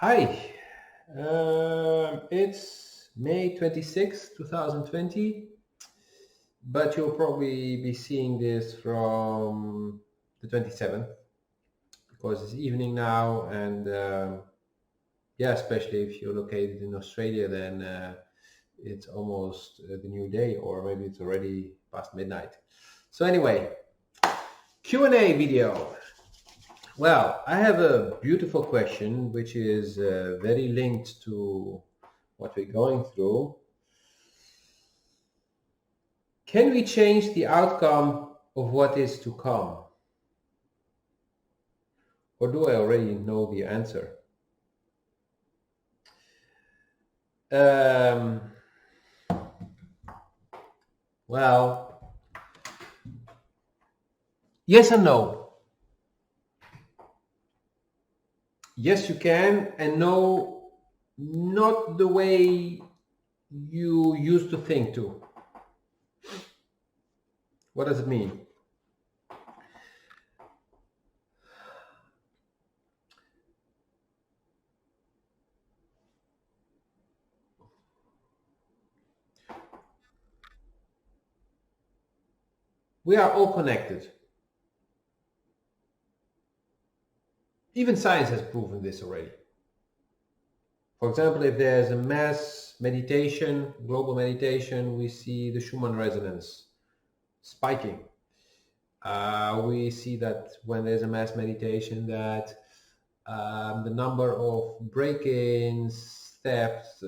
Hi, it's May 26th, 2020, but you'll probably be seeing this from the 27th because it's evening now, and yeah, especially if you're located in Australia, then it's almost the new day, or maybe it's already past midnight. So anyway, Q&A video. Well, I have a beautiful question which is very linked to what we're going through. Can we change the outcome of what is to come? Or do I already know the answer? Um, well, yes and no. Yes, you can, and no, not the way you used to think to. What does it mean? We are all connected. Even science has proven this already. For example, if there's a mass meditation, global meditation, we see the Schumann resonance spiking. We see that when there's a mass meditation, that the number of break-ins, thefts,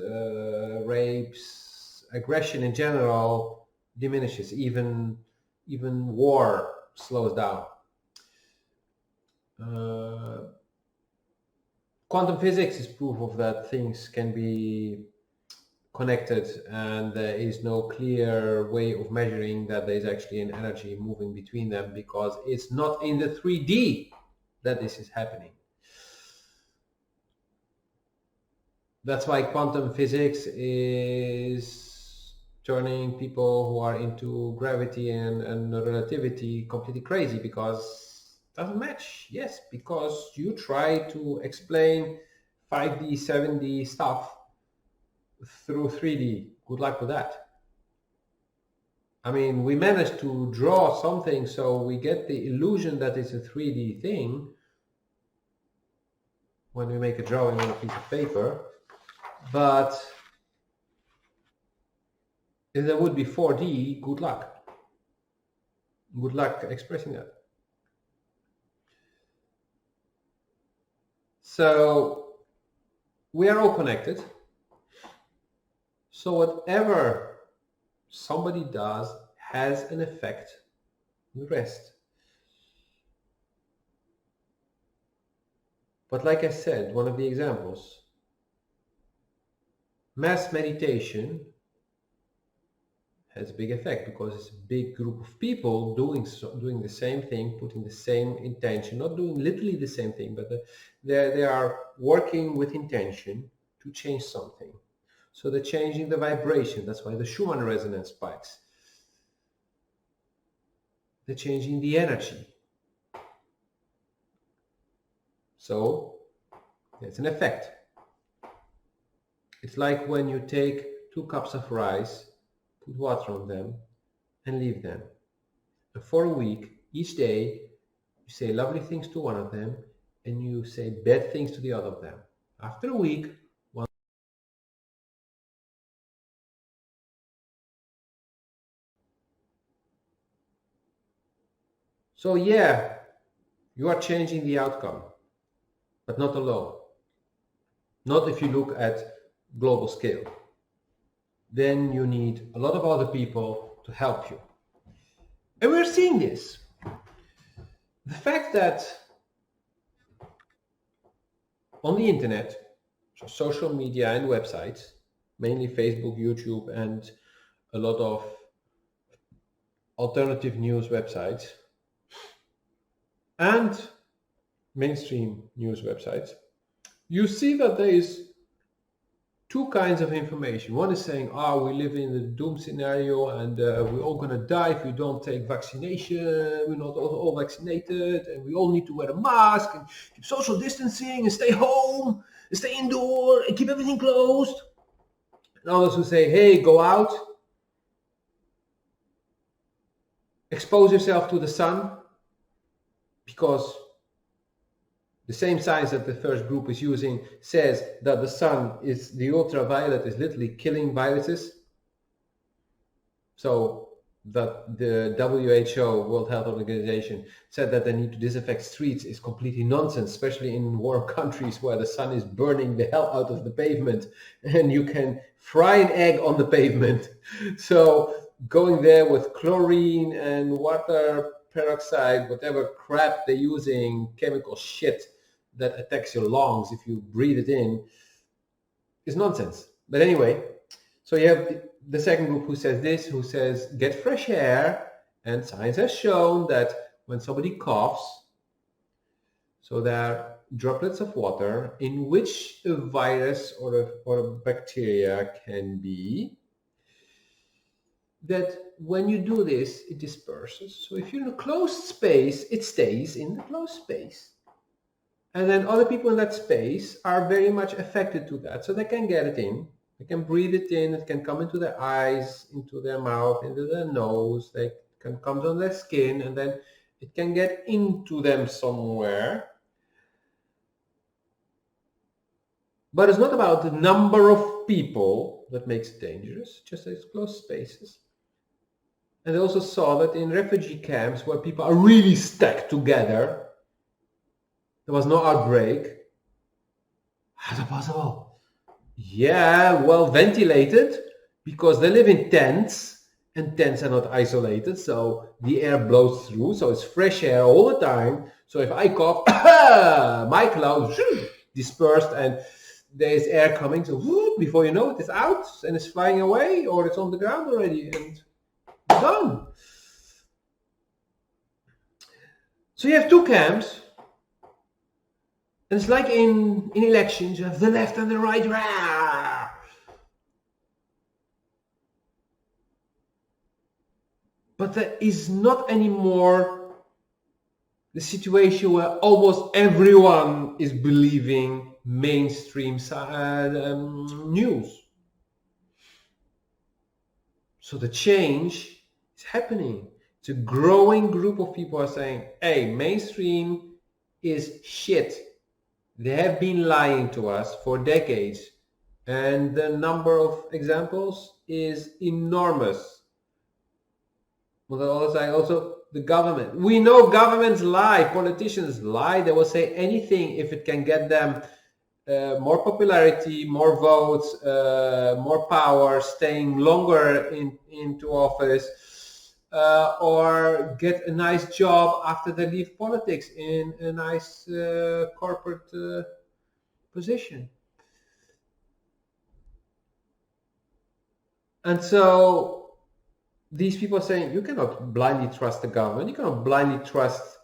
rapes, aggression in general diminishes. Even war slows down. Quantum physics is proof of that things can be connected, and there is no clear way of measuring that there is actually an energy moving between them, because it's not in the 3D that this is happening. That's why quantum physics is turning people who are into gravity and relativity completely crazy, because it doesn't match. Yes, because you try to explain 5D, 7D stuff through 3D. Good luck with that. I mean, we managed to draw something so we get the illusion that it's a 3D thing when we make a drawing on a piece of paper. But if there would be 4D, good luck. Good luck expressing that. So we are all connected. So whatever somebody does has an effect on the rest. But like I said, one of the examples, mass meditation has a big effect because it's a big group of people doing the same thing, putting the same intention, not doing literally the same thing, but they are working with intention to change something. So they're changing the vibration. That's why the Schumann resonance spikes. They're changing the energy. So it's an effect. It's like when you take 2 cups of rice, put water on them, and leave them. And for a week, each day, you say lovely things to one of them, and you say bad things to the other of them. After a week, one. So yeah, you are changing the outcome, but not alone. Not if you look at global scale. Then you need a lot of other people to help you. And we're seeing this. The fact that on the internet, so social media and websites, mainly Facebook, YouTube, and a lot of alternative news websites and mainstream news websites, you see that there is two kinds of information. One is saying, oh, we live in the doom scenario and we're all going to die if we don't take vaccination. We're not all vaccinated and we all need to wear a mask and keep social distancing and stay home and stay indoor and keep everything closed. And others who say, hey, go out, expose yourself to the sun, because the same science that the first group is using says that the ultraviolet is literally killing viruses. So that the WHO, World Health Organization, said that they need to disinfect streets is completely nonsense, especially in warm countries where the sun is burning the hell out of the pavement and you can fry an egg on the pavement. So going there with chlorine and water peroxide, whatever crap they're using, chemical shit that attacks your lungs if you breathe it in, is nonsense. But anyway, so you have the second group who says this, who says get fresh air, and science has shown that when somebody coughs, so there are droplets of water in which a virus or a bacteria can be, that when you do this, it disperses. So if you're in a closed space, it stays in the closed space. And then other people in that space are very much affected to that. So they can get it in, they can breathe it in, it can come into their eyes, into their mouth, into their nose, they can come on their skin, and then it can get into them somewhere. But it's not about the number of people that makes it dangerous, just that it's closed spaces. And they also saw that in refugee camps where people are really stacked together, there was no outbreak. How's that possible? Yeah, well ventilated, because they live in tents, and tents are not isolated, so the air blows through, so it's fresh air all the time. So if I cough, my clouds dispersed, and there's air coming, so whoop, before you know it, it's out and it's flying away, or it's on the ground already and done. So you have two camps. And it's like in elections, you have the left and the right. Rah! But there is not anymore the situation where almost everyone is believing mainstream news. So the change is happening. It's a growing group of people are saying, hey, mainstream is shit. They have been lying to us for decades, and the number of examples is enormous. Also, the government. We know governments lie, politicians lie. They will say anything if it can get them more popularity, more votes, more power, staying longer into office, or get a nice job after they leave politics in a nice corporate position. And so these people are saying you cannot blindly trust the government, you cannot blindly trust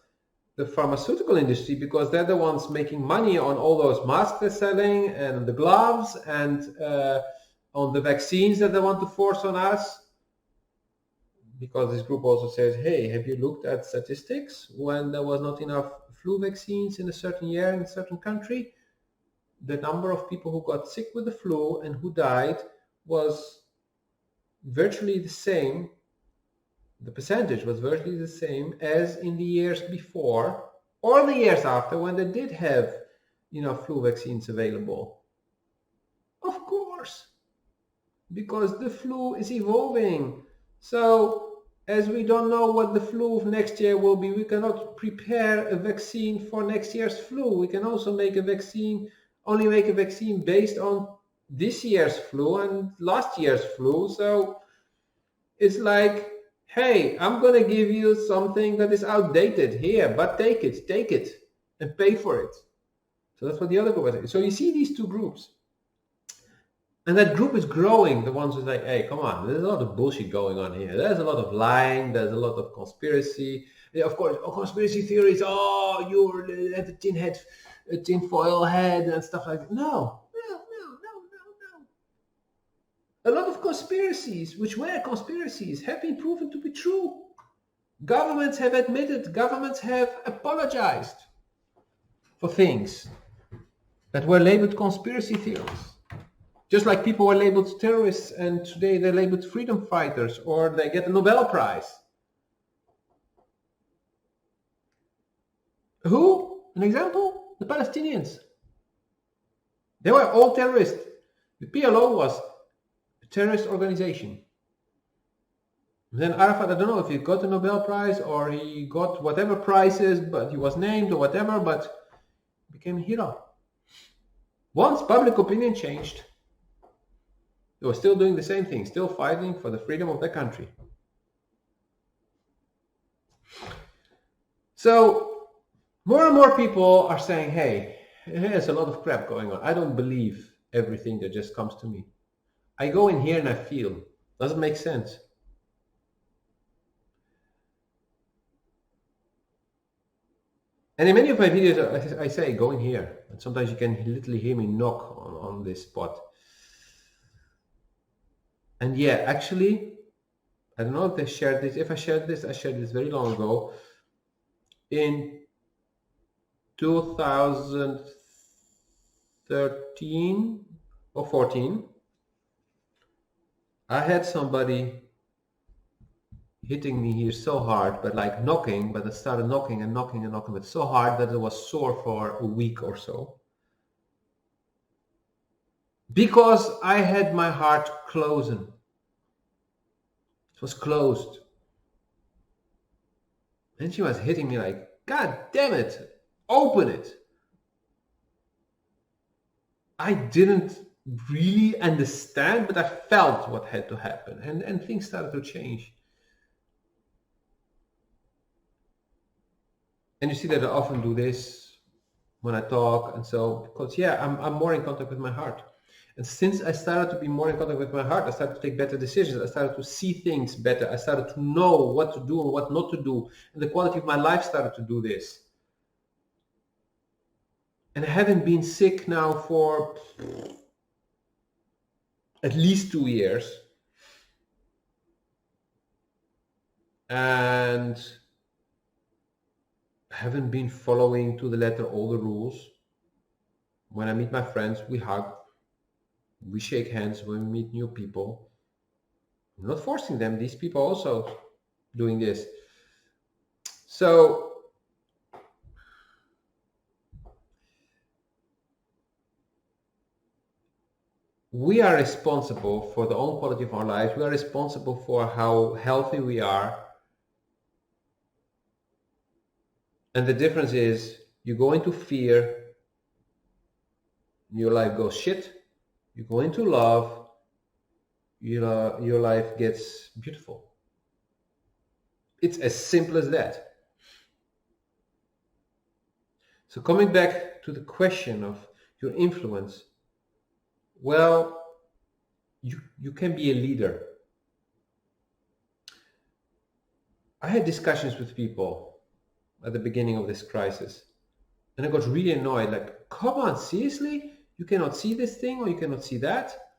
the pharmaceutical industry, because they're the ones making money on all those masks they're selling and the gloves and on the vaccines that they want to force on us. Because this group also says, hey, have you looked at statistics when there was not enough flu vaccines in a certain year in a certain country? The number of people who got sick with the flu and who died was virtually the same. The percentage was virtually the same as in the years before or the years after, when they did have, flu vaccines available. Of course, because the flu is evolving. So as we don't know what the flu of next year will be, we cannot prepare a vaccine for next year's flu. We can also only make a vaccine based on this year's flu and last year's flu. So it's like, hey, I'm going to give you something that is outdated here, but take it and pay for it. So that's what the other group was saying. So you see these two groups. And that group is growing, the ones who say, hey, come on, there's a lot of bullshit going on here. There's a lot of lying, there's a lot of conspiracy. Yeah, of course, conspiracy theories, you have a tinfoil head and stuff like that. No. A lot of conspiracies, which were conspiracies, have been proven to be true. Governments have admitted, governments have apologized for things that were labeled conspiracy theories. Just like people were labeled terrorists and today they're labeled freedom fighters or they get a Nobel Prize. Who? An example? The Palestinians. They were all terrorists. The PLO was a terrorist organization. Then Arafat, I don't know if he got a Nobel Prize or he got whatever prizes, but he was named or whatever, but became a hero. Once public opinion changed, they were still doing the same thing, still fighting for the freedom of their country. So more and more people are saying, hey, there's a lot of crap going on. I don't believe everything that just comes to me. I go in here and I feel. Doesn't make sense. And in many of my videos, I say, go in here. And sometimes you can literally hear me knock on this spot. And yeah, actually, I don't know if they shared this. If I shared this, I shared this very long ago. In 2013 or 14, I had somebody hitting me here so hard, but like knocking, but it started knocking and knocking and knocking, but so hard that it was sore for a week or so. Because I had my heart closed. It was closed. And she was hitting me like, God damn it, open it. I didn't really understand, but I felt what had to happen. And things started to change. And you see that I often do this when I talk, and so because I'm more in contact with my heart. And since I started to be more in contact with my heart, I started to take better decisions. I started to see things better. I started to know what to do and what not to do. And the quality of my life started to do this. And I haven't been sick now for at least 2 years. And I haven't been following to the letter all the rules. When I meet my friends, we hug. We shake hands when we meet new people. I'm not forcing them. These people also doing this. So we are responsible for the own quality of our lives. We are responsible for how healthy we are. And the difference is you go into fear, your life goes shit. You go into love, your life gets beautiful. It's as simple as that. So coming back to the question of your influence, well, you can be a leader. I had discussions with people at the beginning of this crisis, and I got really annoyed, like, come on, seriously? You cannot see this thing or you cannot see that?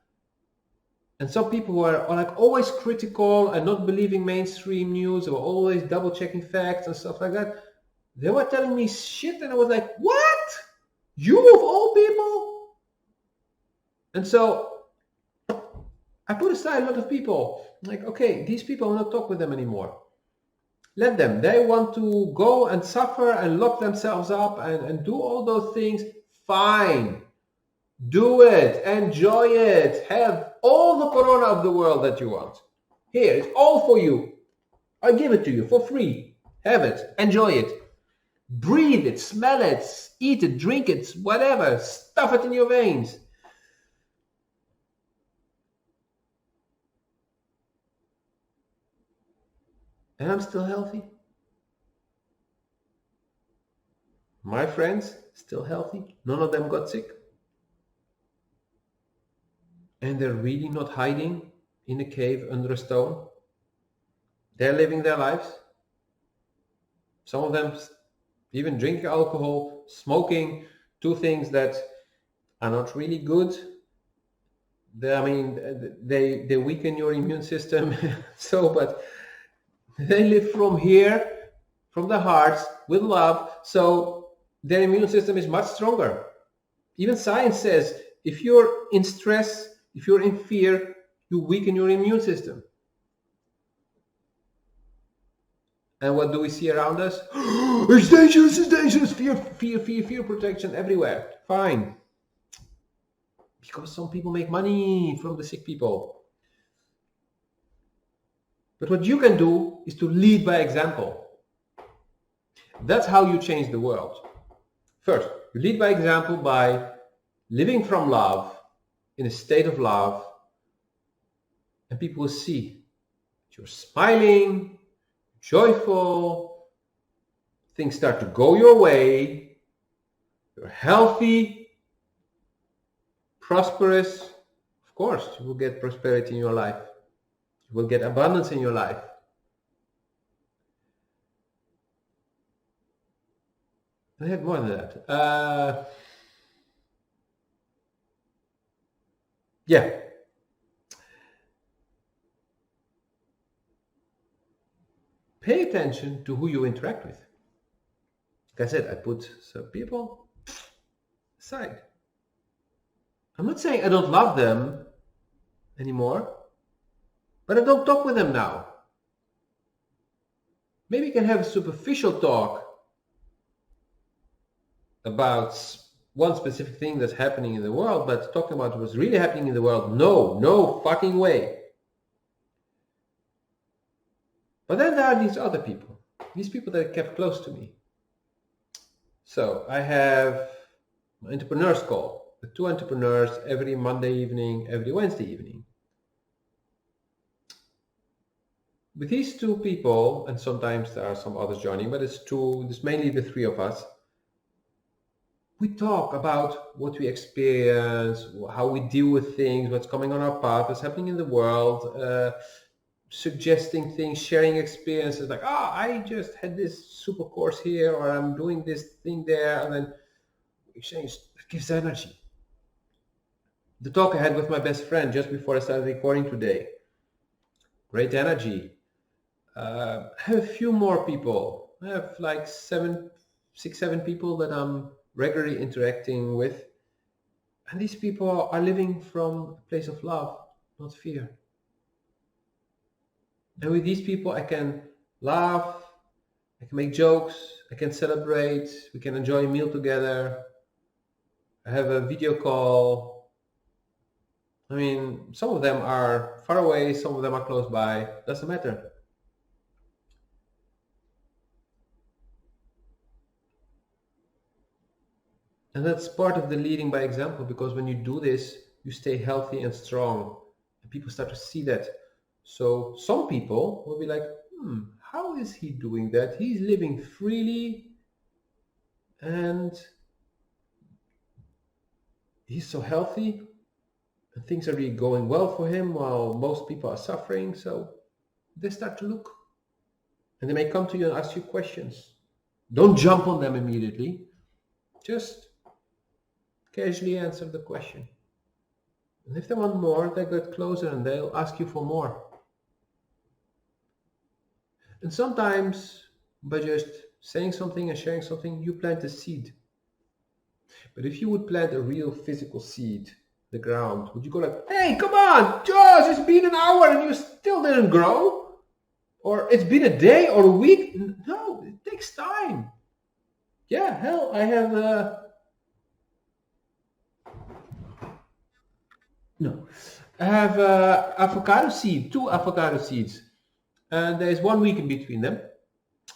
And some people were like always critical and not believing mainstream news. They were always double checking facts and stuff like that. They were telling me shit and I was like, what? You of all people? And so I put aside a lot of people. Like, okay, these people, I will not talk with them anymore. Let them. They want to go and suffer and lock themselves up and do all those things. Fine. Do it. Enjoy it. Have all the corona of the world that you want. Here, it's all for you. I give it to you for free. Have it. Enjoy it. Breathe it. Smell it. Eat it. Drink it. Whatever. Stuff it in your veins. And I'm still healthy. My friends, still healthy. None of them got sick. And they're really not hiding in a cave under a stone. They're living their lives. Some of them even drinking alcohol, smoking, two things that are not really good. they weaken your immune system. So, but they live from here, from the hearts, with love. So their immune system is much stronger. Even science says if you're in stress, if you're in fear, you weaken your immune system. And what do we see around us? It's dangerous, it's dangerous. Fear, fear, fear, fear protection everywhere. Fine. Because some people make money from the sick people. But what you can do is to lead by example. That's how you change the world. First, you lead by example by living from love, in a state of love, and people will see you're smiling, joyful, things start to go your way, you're healthy, prosperous. Of course, you will get prosperity in your life. You will get abundance in your life. I have more than that. Yeah. Pay attention to who you interact with. Like I said, I put some people aside. I'm not saying I don't love them anymore, but I don't talk with them now. Maybe you can have a superficial talk about one specific thing that's happening in the world, but talking about what's really happening in the world, no fucking way. But then there are these other people, these people that I kept close to me. So I have my entrepreneurs call, the 2 entrepreneurs every Monday evening, every Wednesday evening. With these 2 people, and sometimes there are some others joining, but it's mainly the 3 of us. We talk about what we experience, how we deal with things, what's coming on our path, what's happening in the world, suggesting things, sharing experiences like, I just had this super course here, or I'm doing this thing there, and then exchange. That gives energy. The talk I had with my best friend just before I started recording today, great energy. I have a few more people. I have like 7 people that I'm regularly interacting with. And these people are living from a place of love, not fear. And with these people, I can laugh, I can make jokes, I can celebrate, we can enjoy a meal together. I have a video call. I mean, some of them are far away, some of them are close by. Doesn't matter. And that's part of the leading by example, because when you do this, you stay healthy and strong. And people start to see that. So some people will be like, how is he doing that? He's living freely and he's so healthy and things are really going well for him while most people are suffering. So they start to look and they may come to you and ask you questions. Don't jump on them immediately. Just casually answer the question. And if they want more, they get closer and they'll ask you for more. And sometimes by just saying something and sharing something, you plant a seed. But if you would plant a real physical seed, the ground, would you go like, hey, come on, Josh, it's been an hour and you still didn't grow? Or it's been a day or a week? No, it takes time. Yeah, hell, I have avocado seed, 2 avocado seeds. And there's 1 week in between them,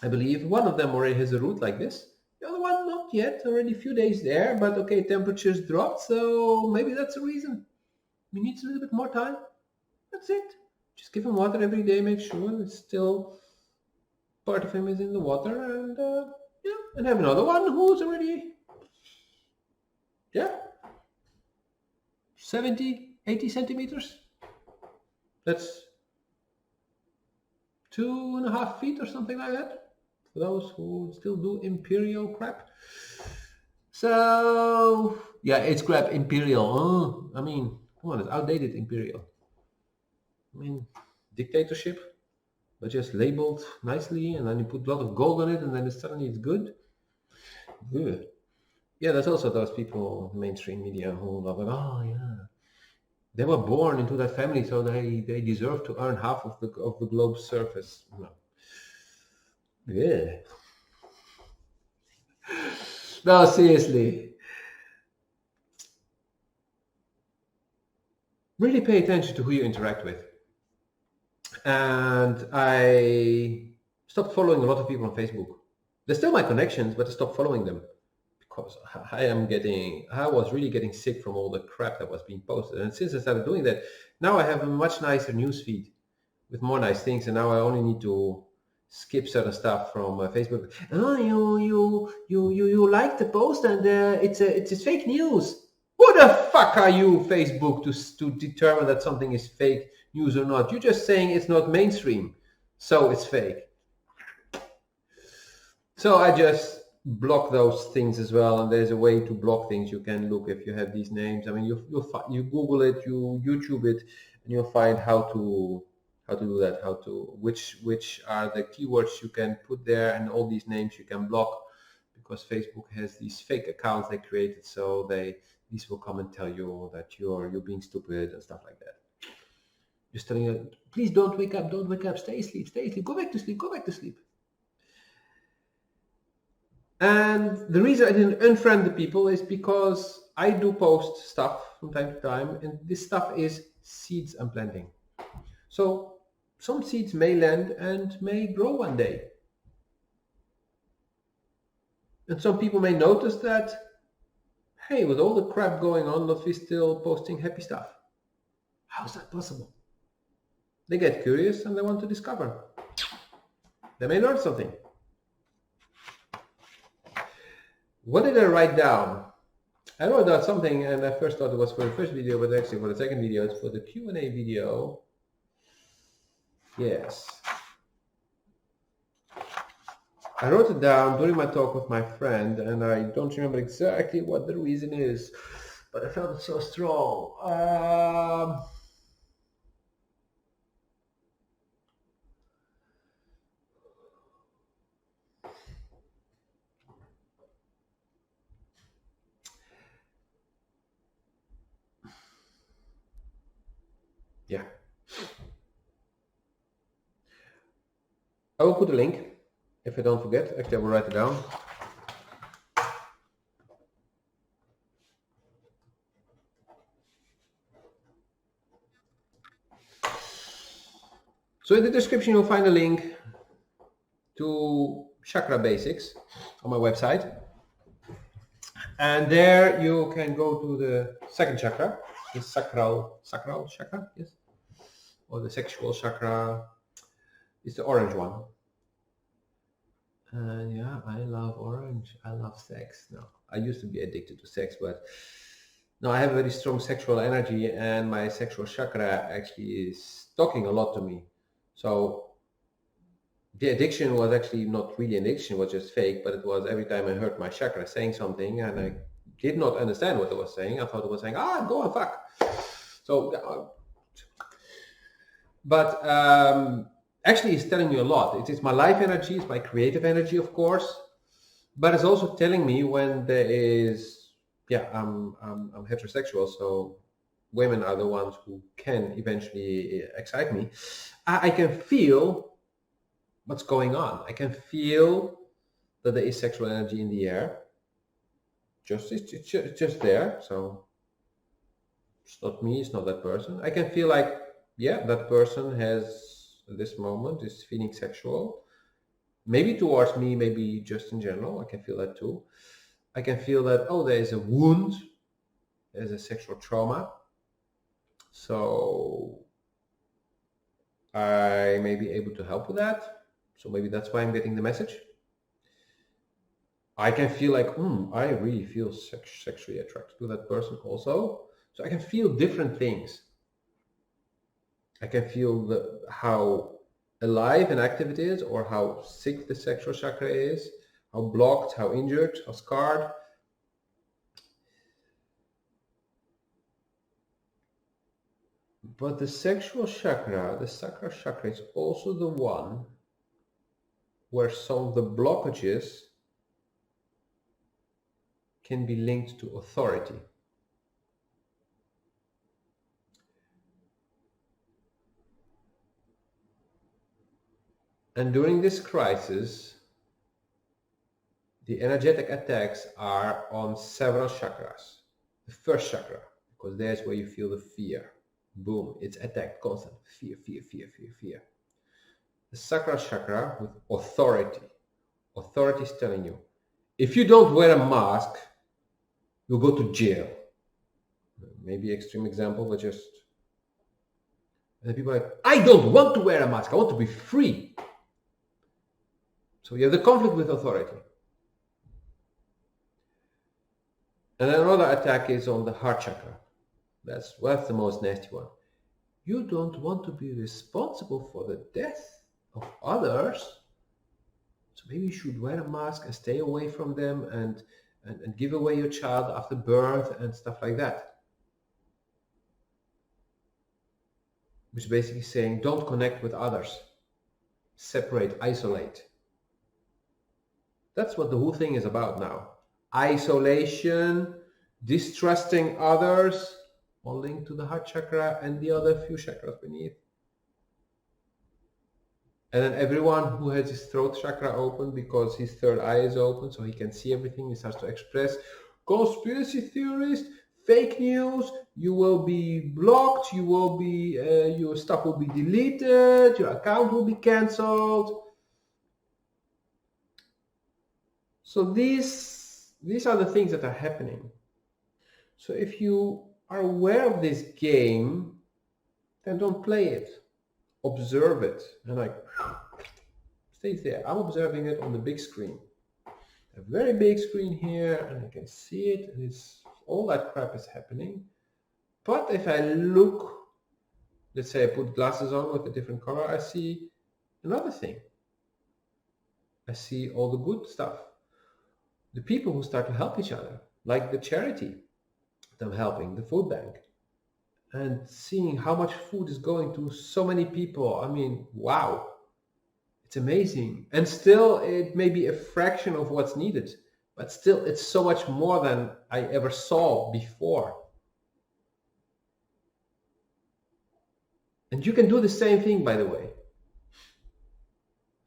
I believe. One of them already has a root like this. The other one, not yet, already a few days there, but okay, temperatures dropped, so maybe that's the reason. He needs a little bit more time. That's it. Just give him water every day, make sure it's still part of him is in the water, and and have another one who's already, 70, 80 centimeters. That's 2.5 feet or something like that, for those who still do imperial crap. So yeah, it's crap, imperial. I mean, Come on, it's outdated imperial. I mean, dictatorship, but just labeled nicely, and then you put a lot of gold on it, and then suddenly it's good. Good. Yeah, there's also those people, mainstream media, who love it. Oh yeah, they were born into that family, so they deserve to earn half of the globe's surface. No. Yeah. No, seriously. Really pay attention to who you interact with. And I stopped following a lot of people on Facebook. They're still my connections, but I stopped following them because I was really getting sick from all the crap that was being posted. And since I started doing that, now I have a much nicer newsfeed with more nice things, and now I only need to skip certain stuff from Facebook. Oh, you like the post, and it's fake news. Who the fuck are you, Facebook, to determine that something is fake news or not? You're just saying it's not mainstream, so it's fake. So I just block those things as well, and there's a way to block things. You can look if you have these names. I mean, you Google it, you YouTube it, and you'll find how to do that. Which are the keywords you can put there, and all these names you can block, because Facebook has these fake accounts they created, so these will come and tell you that you're being stupid and stuff like that. Just telling you, please don't wake up, stay asleep, go back to sleep. And the reason I didn't unfriend the people is because I do post stuff from time to time, and this stuff is seeds I'm planting. So some seeds may land and may grow one day. And some people may notice that, hey, with all the crap going on, Lotfi's still posting happy stuff. How is that possible? They get curious and they want to discover. They may learn something. What did I write down? I wrote down something, and I first thought it was for the first video, but actually for the second video, it's for the Q&A video. Yes. I wrote it down during my talk with my friend, and I don't remember exactly what the reason is, but I felt it so strong. Yeah. I will put a link if I don't forget. Actually, I will write it down. So in the description, you'll find a link to Chakra Basics on my website. And there you can go to the second chakra, the sacral chakra, yes, or the sexual chakra. It's the orange one. And yeah, I love orange. I love sex. No, I used to be addicted to sex, but no, I have a very strong sexual energy, and my sexual chakra actually is talking a lot to me. So the addiction was actually not really an addiction, it was just fake, but it was every time I heard my chakra saying something and I did not understand what it was saying. I thought it was saying, go and fuck. So, but actually it's telling me a lot. It's my life energy, it's my creative energy, of course, but it's also telling me when there is, I'm heterosexual, so women are the ones who can eventually excite me. I can feel what's going on. I can feel that there is sexual energy in the air. It's just there. So it's not me, it's not that person. I can feel like, that person has, at this moment, is feeling sexual. Maybe towards me, maybe just in general. I can feel that too. I can feel that, there is a wound. There's a sexual trauma. So I may be able to help with that. So maybe that's why I'm getting the message. I can feel like, I really feel sexually attracted to that person also. So I can feel different things. I can feel how alive and active it is, or how sick the sexual chakra is, how blocked, how injured, how scarred. But the sexual chakra, the sacral chakra, is also the one where some of the blockages can be linked to authority. And during this crisis, the energetic attacks are on several chakras. The first chakra, because there's where you feel the fear. Boom, it's attacked constant. Fear, fear, fear, fear, fear. The sacral chakra with authority. Authority is telling you, if you don't wear a mask, you'll go to jail. Maybe extreme example, but just... And then people are like, I don't want to wear a mask. I want to be free. So you have the conflict with authority. And then another attack is on the heart chakra. That's the most nasty one. You don't want to be responsible for the death of others. So maybe you should wear a mask and stay away from them and give away your child after birth and stuff like that. Which is basically saying don't connect with others. Separate, isolate. That's what the whole thing is about now. Isolation, distrusting others, all linked to the heart chakra and the other few chakras beneath. And then everyone who has his throat chakra open because his third eye is open so he can see everything, he starts to express conspiracy theories, fake news, you will be blocked, you will be, your stuff will be deleted, your account will be cancelled. So these are the things that are happening. So if you are aware of this game, then don't play it. Observe it. And like, stays there. I'm observing it on the big screen. A very big screen here, and I can see it, and it's all that crap is happening. But if I look, let's say I put glasses on with a different color, I see another thing. I see all the good stuff. The people who start to help each other, like the charity that I'm helping, the food bank, and seeing how much food is going to so many people. I mean, wow, it's amazing. And still, it may be a fraction of what's needed, but still, it's so much more than I ever saw before. And you can do the same thing, by the way.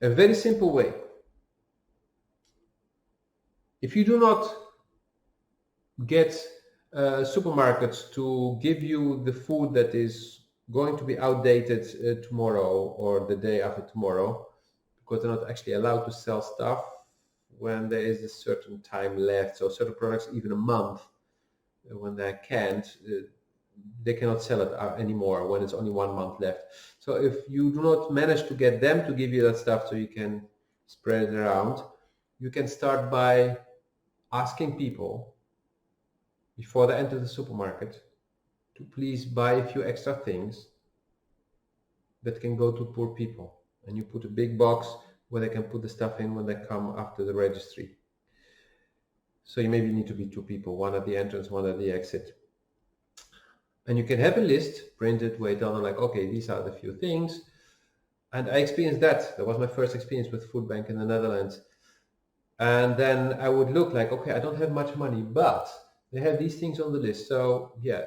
A very simple way. If you do not get supermarkets to give you the food that is going to be outdated tomorrow or the day after tomorrow, because they're not actually allowed to sell stuff when there is a certain time left. So certain products, even a month, when they can't, they cannot sell it anymore when it's only 1 month left. So if you do not manage to get them to give you that stuff so you can spread it around, you can start by asking people before they enter the supermarket to please buy a few extra things that can go to poor people. And you put a big box where they can put the stuff in when they come after the registry. So you maybe need to be 2 people, one at the entrance, one at the exit. And you can have a list, print it, wait on, like, okay, these are the few things. And I experienced that. That was my first experience with Food Bank in the Netherlands. And then I would look like, okay, I don't have much money, but they have these things on the list. So yeah,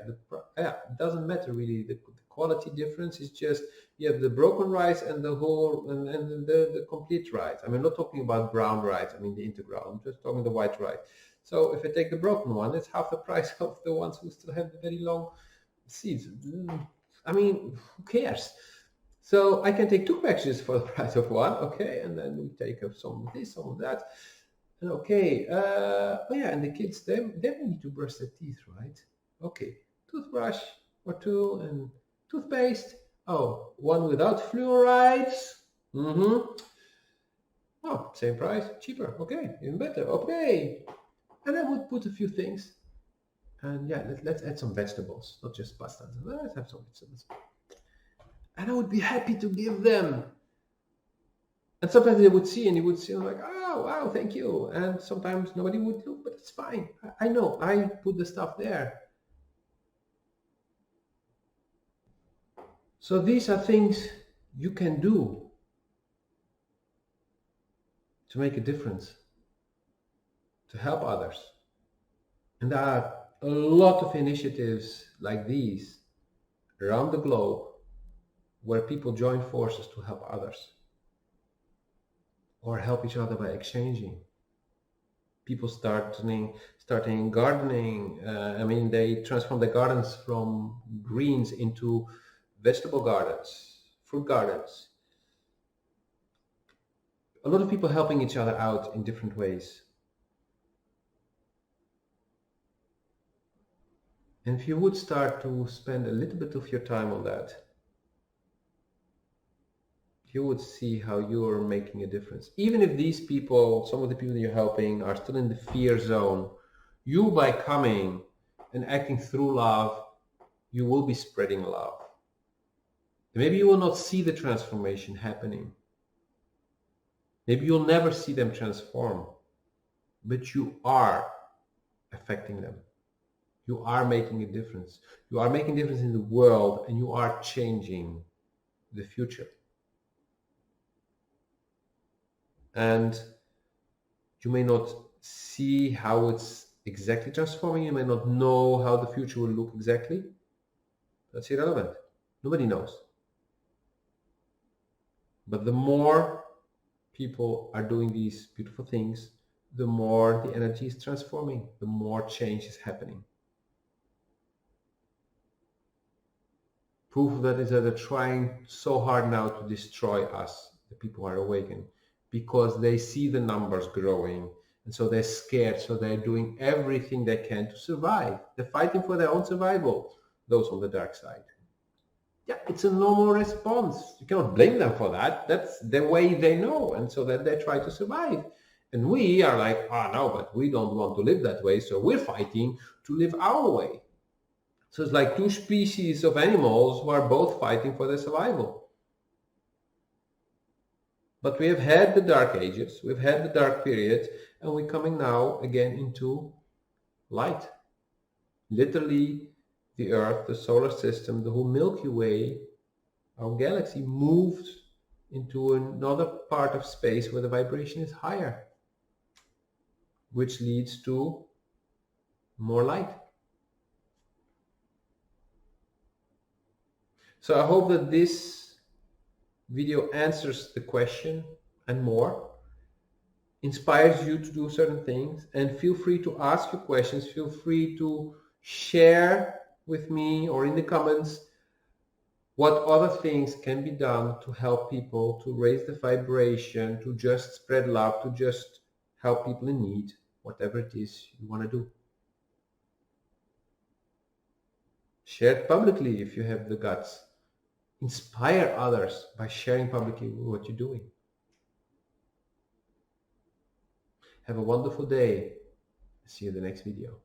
it doesn't matter really. The quality difference is just you have the broken rice and the whole and the complete rice. I mean, I'm not talking about brown rice. I mean the integral. I'm just talking the white rice. So if I take the broken one, it's half the price of the ones who still have the very long seeds. I mean, who cares? So I can take 2 packages for the price of one, okay, and then we take some of this, some of that. And okay, oh yeah, and the kids, they need to brush their teeth, right? Okay, toothbrush or 2 and toothpaste. Oh, one without fluorides. Oh, same price, cheaper. Okay, even better. Okay, and I would put a few things. And yeah, let's add some vegetables, not just pasta. Let's have some vegetables. And I would be happy to give them. And sometimes they would see and you would see, like, oh, wow, thank you. And sometimes nobody would look, but it's fine. I know, I put the stuff there. So these are things you can do to make a difference, to help others. And there are a lot of initiatives like these around the globe where people join forces to help others or help each other by exchanging. People starting gardening. They transform the gardens from greens into vegetable gardens, fruit gardens. A lot of people helping each other out in different ways. And if you would start to spend a little bit of your time on that, you would see how you're making a difference. Even if these people, some of the people you're helping, are still in the fear zone, you, by coming and acting through love, you will be spreading love. Maybe you will not see the transformation happening. Maybe you'll never see them transform, but you are affecting them. You are making a difference. You are making a difference in the world, and you are changing the future. And you may not see how it's exactly transforming. You may not know how the future will look exactly. That's irrelevant. Nobody knows. But the more people are doing these beautiful things, the more the energy is transforming, the more change is happening. Proof of that is that they're trying so hard now to destroy us, the people who are awakened, because they see the numbers growing, and so they're scared, so they're doing everything they can to survive. They're fighting for their own survival, those on the dark side. Yeah, it's a normal response. You cannot blame them for that. That's the way they know, and so that they try to survive. And we are like, oh no, but we don't want to live that way, so we're fighting to live our way. So it's like two species of animals who are both fighting for their survival. But we have had the dark ages, we've had the dark period, and we're coming now again into light. Literally, the Earth, the solar system, the whole Milky Way, our galaxy moved into another part of space where the vibration is higher, which leads to more light. So I hope that this video answers the question and more, inspires you to do certain things, and feel free to ask your questions. Feel free to share with me or in the comments what other things can be done to help people, to raise the vibration, to just spread love, to just help people in need, whatever it is you want to do. Share it publicly if you have the guts. Inspire others by sharing publicly what you're doing. Have a wonderful day. See you in the next video.